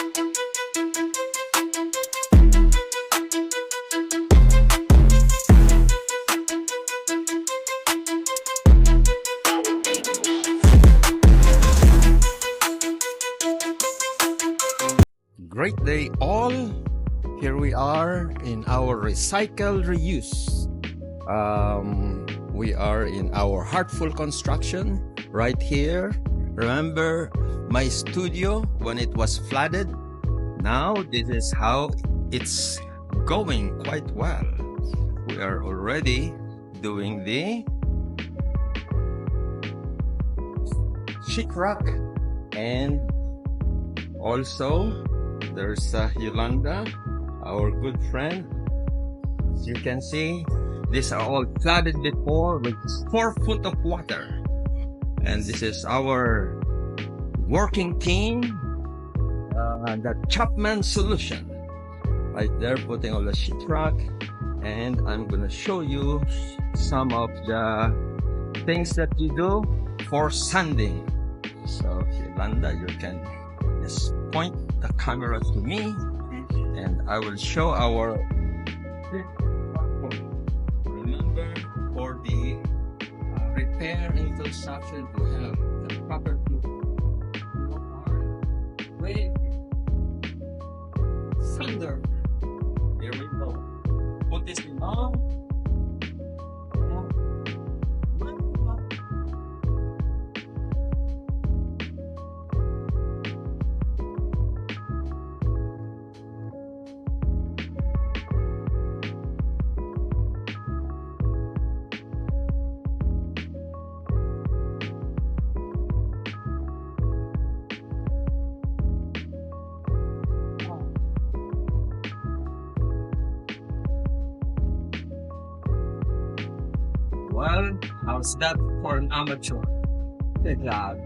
Great day all. Here we are in our recycle reuse. We are in our Heartful construction right here. Remember my studio when it was flooded? Now this is how it's going quite well. We are already doing the sheetrock, and also there's Yolanda, our good friend. As you can see, these are all flooded before with 4 foot of water. And this is our working team, the Chapman solution. Right there, putting all the sheetrock. And I'm gonna show you some of the things that you do for sanding. So Yolanda, you can just point the camera to me and I will show our remember for the repair and construction to have the proper wave thunder. Here we go. Put this on. Well, how's that for an amateur? Good job.